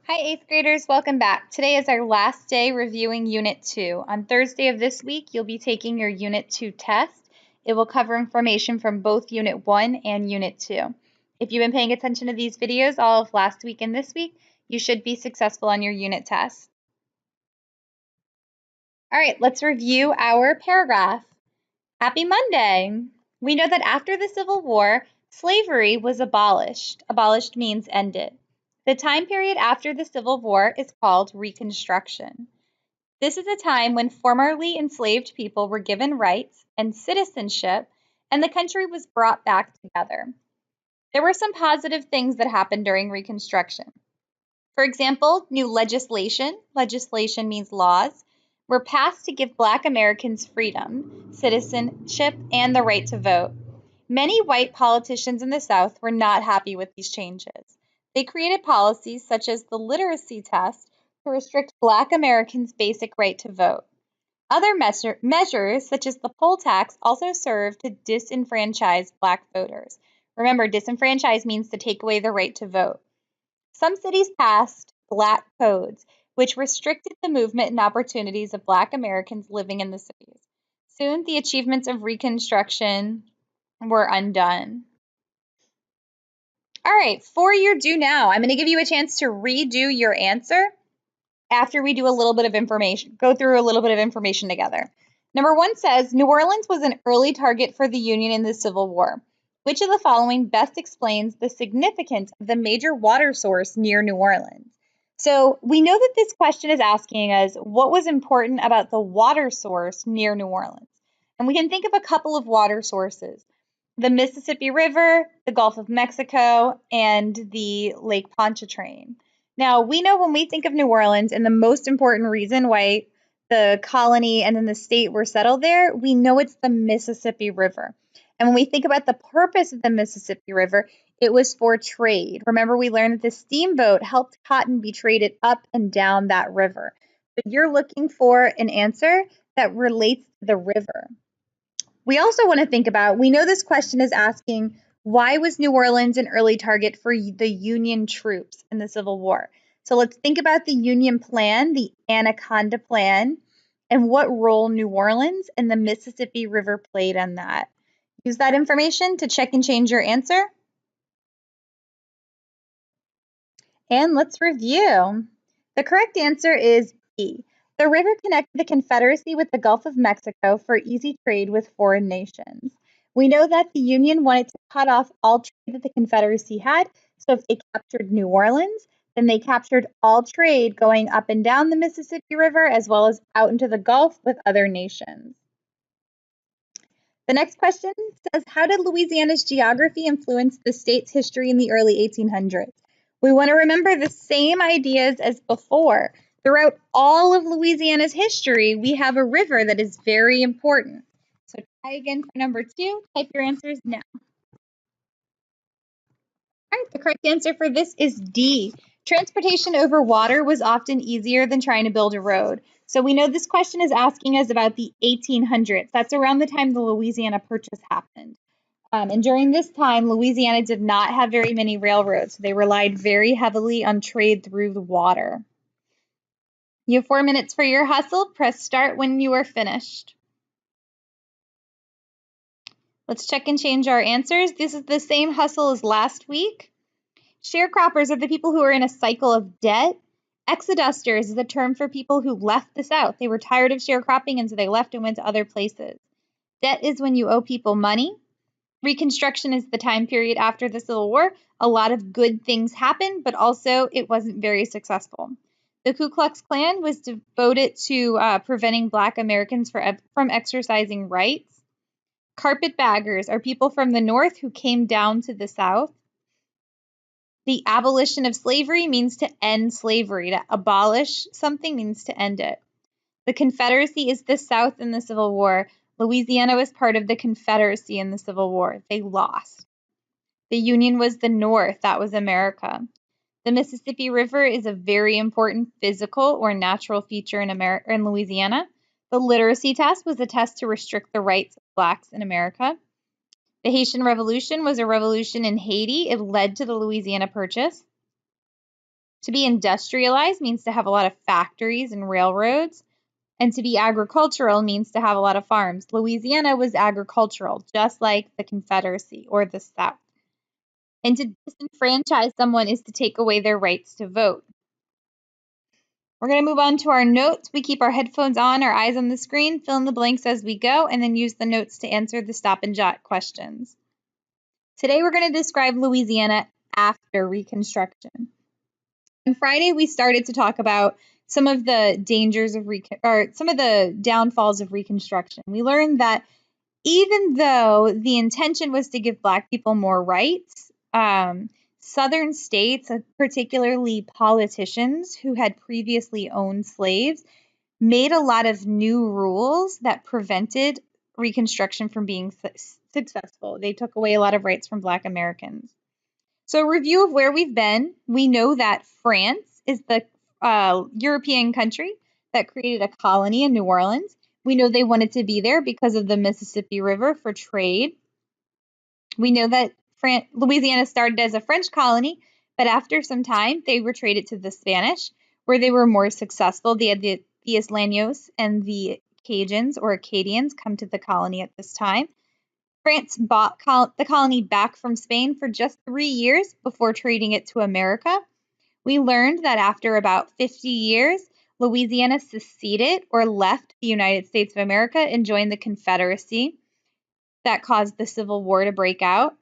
Hi, 8th graders, welcome back. Today is our last day reviewing Unit 2. On Thursday of this week, you'll be taking your Unit 2 test. It will cover information from both Unit 1 and Unit 2. If you've been paying attention to these videos all of last week and this week, you should be successful on your unit test. All right, let's review our paragraph. Happy Monday! We know that after the Civil War, slavery was abolished. Abolished means ended. The time period after the Civil War is called Reconstruction. This is a time when formerly enslaved people were given rights and citizenship, and the country was brought back together. There were some positive things that happened during Reconstruction. For example, new legislation means laws, were passed to give Black Americans freedom, citizenship, and the right to vote. Many white politicians in the South were not happy with these changes. They created policies such as the literacy test to restrict Black Americans' basic right to vote. Other measures, such as the poll tax, also served to disenfranchise Black voters. Remember, disenfranchise means to take away the right to vote. Some cities passed Black codes, which restricted the movement and opportunities of Black Americans living in the cities. Soon, the achievements of Reconstruction were undone. All right, for your do now, I'm going to give you a chance to redo your answer after we do a little bit of information, go through a little bit of information together. Number 1 says, New Orleans was an early target for the Union in the Civil War. Which of the following best explains the significance of the major water source near New Orleans? So we know that this question is asking us what was important about the water source near New Orleans. And we can think of a couple of water sources. The Mississippi River, the Gulf of Mexico, and the Lake Pontchartrain. Now, we know when we think of New Orleans and the most important reason why the colony and then the state were settled there, we know it's the Mississippi River. And when we think about the purpose of the Mississippi River, it was for trade. Remember, we learned that the steamboat helped cotton be traded up and down that river. But you're looking for an answer that relates to the river. We also want to think about, we know this question is asking, why was New Orleans an early target for the Union troops in the Civil War? So let's think about the Union plan, the Anaconda Plan, and what role New Orleans and the Mississippi River played in that. Use that information to check and change your answer. And let's review. The correct answer is B. The river connected the Confederacy with the Gulf of Mexico for easy trade with foreign nations. We know that the Union wanted to cut off all trade that the Confederacy had, so if they captured New Orleans, then they captured all trade going up and down the Mississippi River as well as out into the Gulf with other nations. The next question says, how did Louisiana's geography influence the state's history in the early 1800s? We want to remember the same ideas as before. Throughout all of Louisiana's history, we have a river that is very important. So try again for number 2. Type your answers now. All right, the correct answer for this is D. Transportation over water was often easier than trying to build a road. So we know this question is asking us about the 1800s. That's around the time the Louisiana Purchase happened. And during this time, Louisiana did not have very many railroads. So they relied very heavily on trade through the water. You have 4 minutes for your hustle. Press start when you are finished. Let's check and change our answers. This is the same hustle as last week. Sharecroppers are the people who are in a cycle of debt. Exodusters is a term for people who left the South. They were tired of sharecropping, and so they left and went to other places. Debt is when you owe people money. Reconstruction is the time period after the Civil War. A lot of good things happened, but also it wasn't very successful. The Ku Klux Klan was devoted to preventing Black Americans from exercising rights. Carpetbaggers are people from the North who came down to the South. The abolition of slavery means to end slavery. To abolish something means to end it. The Confederacy is the South in the Civil War. Louisiana was part of the Confederacy in the Civil War. They lost. The Union was the North. That was America. The Mississippi River is a very important physical or natural feature in Louisiana. The literacy test was a test to restrict the rights of Blacks in America. The Haitian Revolution was a revolution in Haiti. It led to the Louisiana Purchase. To be industrialized means to have a lot of factories and railroads. And to be agricultural means to have a lot of farms. Louisiana was agricultural, just like the Confederacy or the South. And to disenfranchise someone is to take away their rights to vote. We're going to move on to our notes. We keep our headphones on, our eyes on the screen, fill in the blanks as we go, and then use the notes to answer the stop and jot questions. Today, we're going to describe Louisiana after Reconstruction. On Friday, we started to talk about some of the dangers of some of the downfalls of Reconstruction. We learned that even though the intention was to give Black people more rights, Southern states, particularly politicians who had previously owned slaves, made a lot of new rules that prevented Reconstruction from being successful. They took away a lot of rights from Black Americans. So a review of where we've been, we know that France is the European country that created a colony in New Orleans. We know they wanted to be there because of the Mississippi River for trade. We know that Louisiana started as a French colony, but after some time, they were traded to the Spanish, where they were more successful. They had the Isleños and the Cajuns or Acadians come to the colony at this time. France bought the colony back from Spain for just 3 years before trading it to America. We learned that after about 50 years, Louisiana seceded or left the United States of America and joined the Confederacy. That caused the Civil War to break out.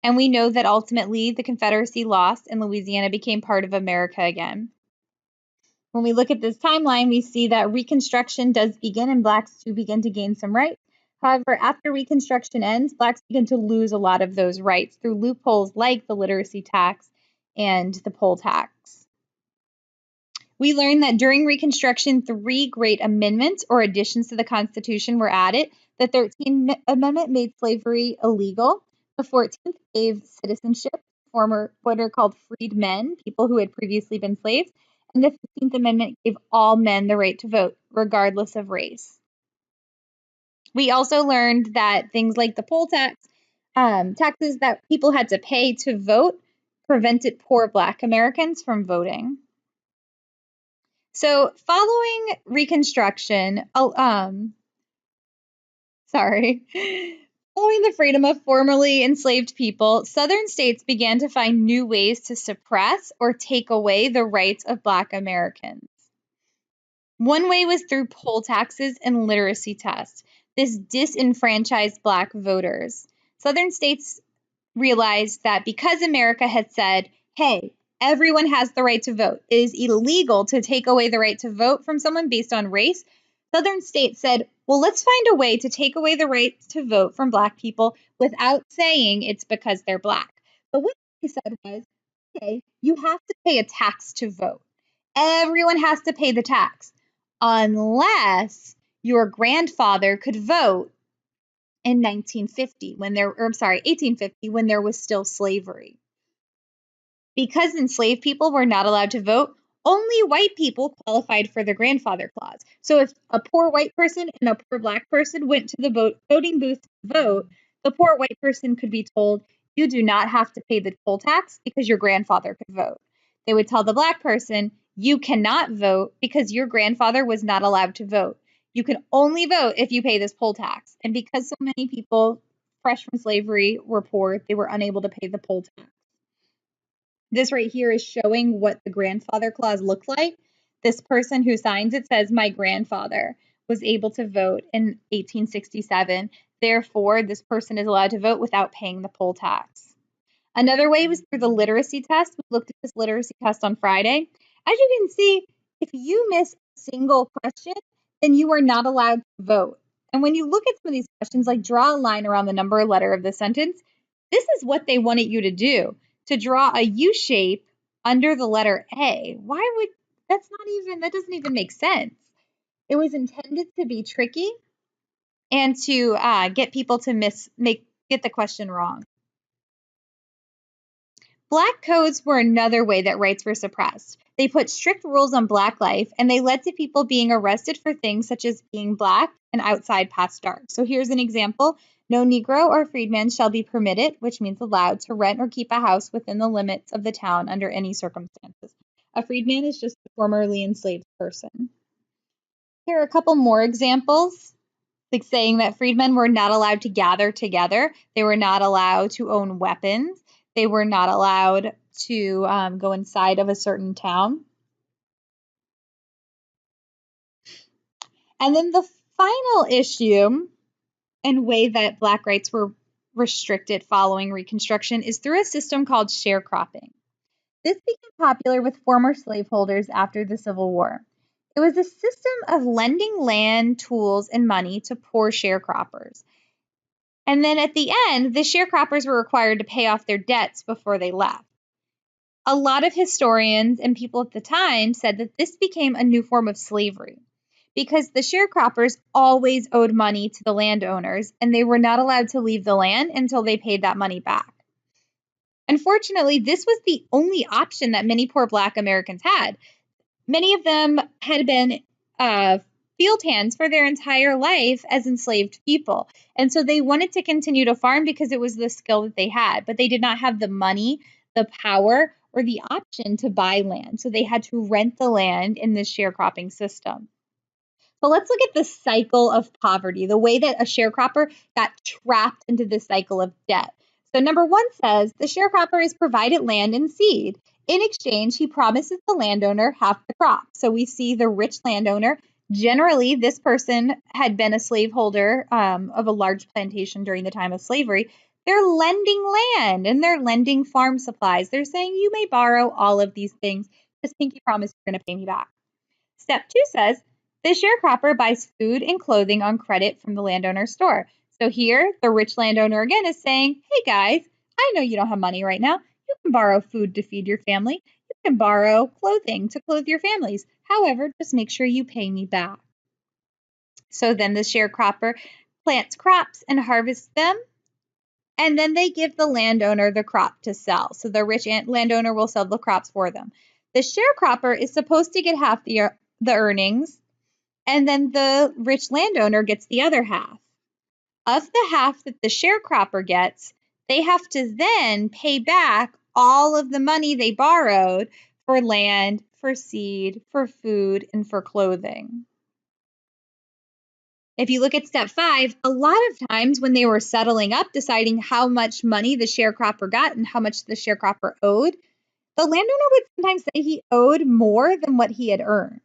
And we know that ultimately the Confederacy lost and Louisiana became part of America again. When we look at this timeline, we see that Reconstruction does begin and Blacks do begin to gain some rights. However, after Reconstruction ends, Blacks begin to lose a lot of those rights through loopholes like the literacy tax and the poll tax. We learned that during Reconstruction, 3 great amendments or additions to the Constitution were added. The 13th Amendment made slavery illegal. The 14th gave citizenship to former what are called freedmen, people who had previously been slaves. And the 15th Amendment gave all men the right to vote, regardless of race. We also learned that things like the poll tax, taxes that people had to pay to vote, prevented poor Black Americans from voting. So following Reconstruction, following the freedom of formerly enslaved people, Southern states began to find new ways to suppress or take away the rights of Black Americans. One way was through poll taxes and literacy tests. This disenfranchised Black voters. Southern states realized that because America had said, hey, everyone has the right to vote, it is illegal to take away the right to vote from someone based on race, Southern states said, well, let's find a way to take away the right to vote from Black people without saying it's because they're Black. But what they said was, okay, you have to pay a tax to vote. Everyone has to pay the tax unless your grandfather could vote in 1850 when there was still slavery. Because enslaved people were not allowed to vote, only white people qualified for the grandfather clause. So if a poor white person and a poor Black person went to the voting booth to vote, the poor white person could be told, you do not have to pay the poll tax because your grandfather could vote. They would tell the Black person, you cannot vote because your grandfather was not allowed to vote. You can only vote if you pay this poll tax. And because so many people fresh from slavery were poor, they were unable to pay the poll tax. This right here is showing what the grandfather clause looks like. This person who signs it says, my grandfather was able to vote in 1867. Therefore, this person is allowed to vote without paying the poll tax. Another way was through the literacy test. We looked at this literacy test on Friday. As you can see, if you miss a single question, then you are not allowed to vote. And when you look at some of these questions, like draw a line around the number or letter of the sentence, this is what they wanted you to do, to draw a U shape under the letter A. That doesn't even make sense. It was intended to be tricky and to get people to get the question wrong. Black codes were another way that rights were suppressed. They put strict rules on Black life, and they led to people being arrested for things such as being Black and outside past dark. So here's an example. No Negro or freedman shall be permitted, which means allowed, to rent or keep a house within the limits of the town under any circumstances. A freedman is just a formerly enslaved person. Here are a couple more examples, like saying that freedmen were not allowed to gather together. They were not allowed to own weapons. They were not allowed to go inside of a certain town. And then the final issue and way that Black rights were restricted following Reconstruction is through a system called sharecropping. This became popular with former slaveholders after the Civil War. It was a system of lending land, tools, and money to poor sharecroppers. And then at the end, the sharecroppers were required to pay off their debts before they left. A lot of historians and people at the time said that this became a new form of slavery because the sharecroppers always owed money to the landowners and they were not allowed to leave the land until they paid that money back. Unfortunately, this was the only option that many poor Black Americans had. Many of them had been field hands for their entire life as enslaved people. And so they wanted to continue to farm because it was the skill that they had, but they did not have the money, the power, or the option to buy land. So they had to rent the land in this sharecropping system. So let's look at the cycle of poverty, the way that a sharecropper got trapped into this cycle of debt. So number 1 says the sharecropper is provided land and seed. In exchange, he promises the landowner half the crop. So we see the rich landowner. Generally, this person had been a slaveholder of a large plantation during the time of slavery. They're lending land and they're lending farm supplies. They're saying you may borrow all of these things. Just pinky promise you're going to pay me back. Step 2 says the sharecropper buys food and clothing on credit from the landowner's store. So here, the rich landowner again is saying, hey guys, I know you don't have money right now. You can borrow food to feed your family. You can borrow clothing to clothe your families. However, just make sure you pay me back. So then the sharecropper plants crops and harvests them. And then they give the landowner the crop to sell. So the rich landowner will sell the crops for them. The sharecropper is supposed to get half the earnings, and then the rich landowner gets the other half. Of the half that the sharecropper gets, they have to then pay back all of the money they borrowed for land, for seed, for food, and for clothing. If you look at step 5, a lot of times when they were settling up, deciding how much money the sharecropper got and how much the sharecropper owed, the landowner would sometimes say he owed more than what he had earned.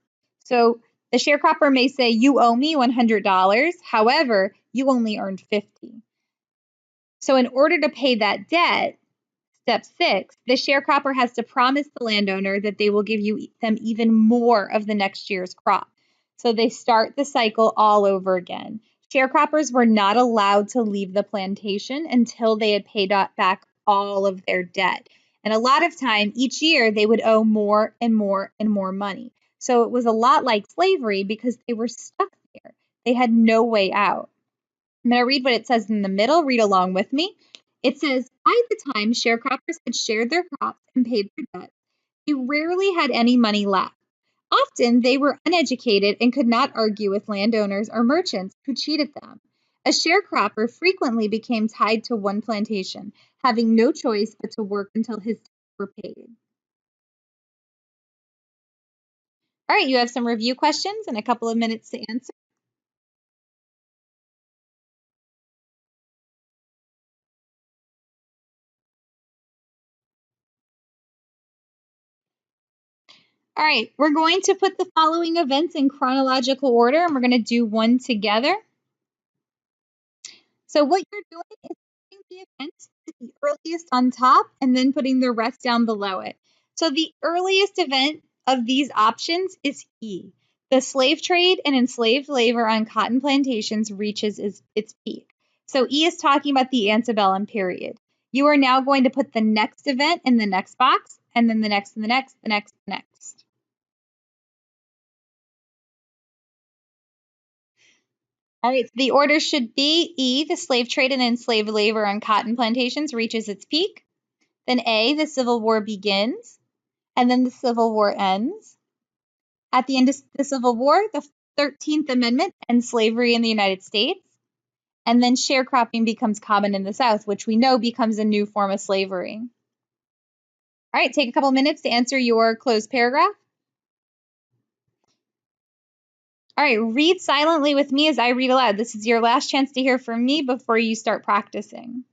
So the sharecropper may say, you owe me $100. However, you only earned $50. So in order to pay that debt, step 6, the sharecropper has to promise the landowner that they will give them even more of the next year's crop. So they start the cycle all over again. Sharecroppers were not allowed to leave the plantation until they had paid back all of their debt. And a lot of time, each year, they would owe more and more and more money. So it was a lot like slavery because they were stuck there. They had no way out. I'm going to read what it says in the middle. Read along with me. It says, by the time sharecroppers had shared their crops and paid their debts, they rarely had any money left. Often they were uneducated and could not argue with landowners or merchants who cheated them. A sharecropper frequently became tied to one plantation, having no choice but to work until his debts were paid. All right, you have some review questions and a couple of minutes to answer. All right, we're going to put the following events in chronological order, and we're going to do one together. So what you're doing is putting the events at the earliest on top and then putting the rest down below it. So the earliest event of these options is E. The slave trade and enslaved labor on cotton plantations reaches its peak. So E is talking about the antebellum period. You are now going to put the next event in the next box, and then the next and the next, the next, the next. All right, so the order should be E, the slave trade and enslaved labor on cotton plantations reaches its peak. Then A, the Civil War begins, and then the Civil War ends. At the end of the Civil War, the 13th Amendment ends slavery in the United States. And then sharecropping becomes common in the South, which we know becomes a new form of slavery. All right, take a couple minutes to answer your closed paragraph. All right, read silently with me as I read aloud. This is your last chance to hear from me before you start practicing.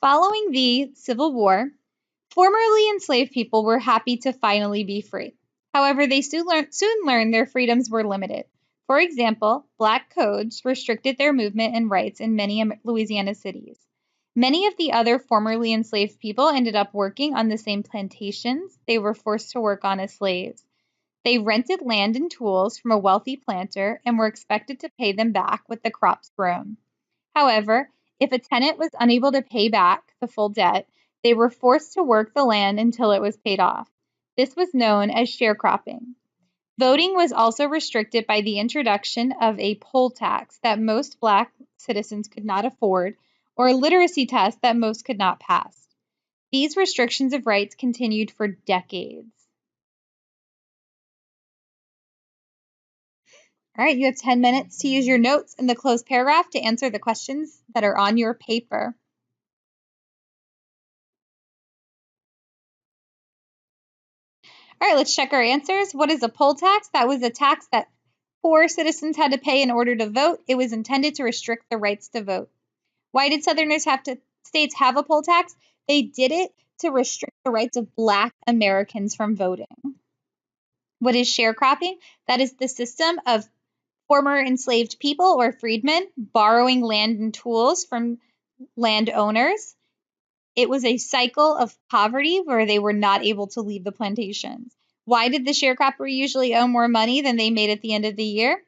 Following the Civil War, formerly enslaved people were happy to finally be free. However, they soon learned their freedoms were limited. For example, black codes restricted their movement and rights in many Louisiana cities. Many of the other formerly enslaved people ended up working on the same plantations they were forced to work on as slaves. They rented land and tools from a wealthy planter and were expected to pay them back with the crops grown. However, if a tenant was unable to pay back the full debt, they were forced to work the land until it was paid off. This was known as sharecropping. Voting was also restricted by the introduction of a poll tax that most black citizens could not afford, or a literacy test that most could not pass. These restrictions of rights continued for decades. All right, you have 10 minutes to use your notes in the closed paragraph to answer the questions that are on your paper. All right, let's check our answers. What is a poll tax? That was a tax that poor citizens had to pay in order to vote. It was intended to restrict the rights to vote. Why did Southerners states have a poll tax? They did it to restrict the rights of Black Americans from voting. What is sharecropping? That is the system of former enslaved people or freedmen borrowing land and tools from landowners. It was a cycle of poverty where they were not able to leave the plantations. Why did the sharecropper usually owe more money than they made at the end of the year?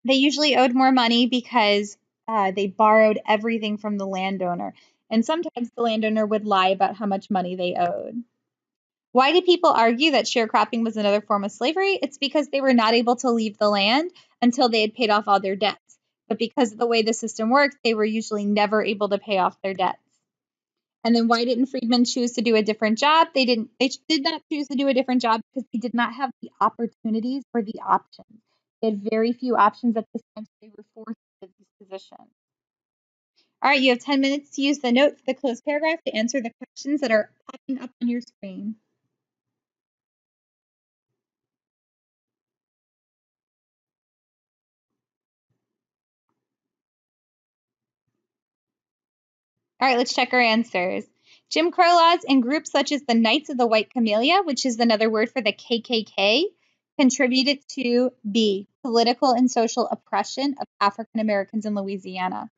They usually owed more money because they borrowed everything from the landowner. And sometimes the landowner would lie about how much money they owed. Why do people argue that sharecropping was another form of slavery? It's because they were not able to leave the land until they had paid off all their debts. But because of the way the system works, they were usually never able to pay off their debts. And then why didn't freedmen choose to do a different job? They did not choose to do a different job because they did not have the opportunities or the options. They had very few options at this time, so they were forced into these positions. All right, you have 10 minutes to use the note for the closed paragraph to answer the questions that are popping up on your screen. All right, let's check our answers. Jim Crow laws and groups such as the Knights of the White Camellia, which is another word for the KKK, contributed to B, political and social oppression of African Americans in Louisiana.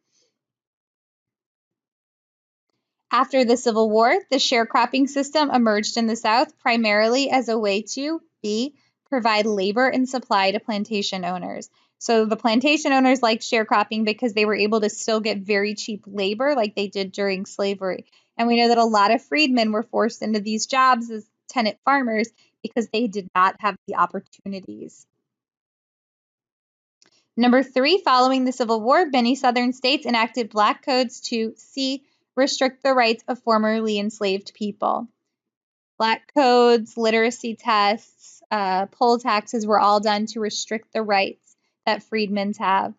After the Civil War, the sharecropping system emerged in the South primarily as a way to B, provide labor and supply to plantation owners. So the plantation owners liked sharecropping because they were able to still get very cheap labor like they did during slavery. And we know that a lot of freedmen were forced into these jobs as tenant farmers because they did not have the opportunities. Number 3, following the Civil War, many Southern states enacted black codes to C, restrict the rights of formerly enslaved people. Black codes, literacy tests, poll taxes were all done to restrict the rights that freedmen have.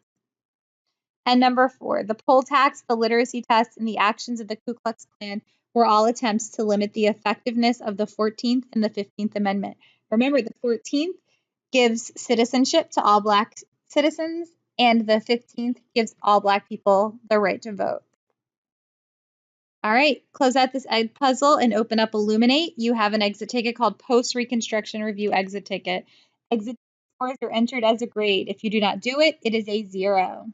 And number 4, the poll tax, the literacy test, and the actions of the Ku Klux Klan were all attempts to limit the effectiveness of the 14th and the 15th Amendment. Remember, the 14th gives citizenship to all Black citizens, and the 15th gives all Black people the right to vote. All right, close out this egg puzzle and open up Illuminate. You have an exit ticket called Post-Reconstruction Review Exit Ticket. Exit scores are entered as a grade. If you do not do it, it is a 0.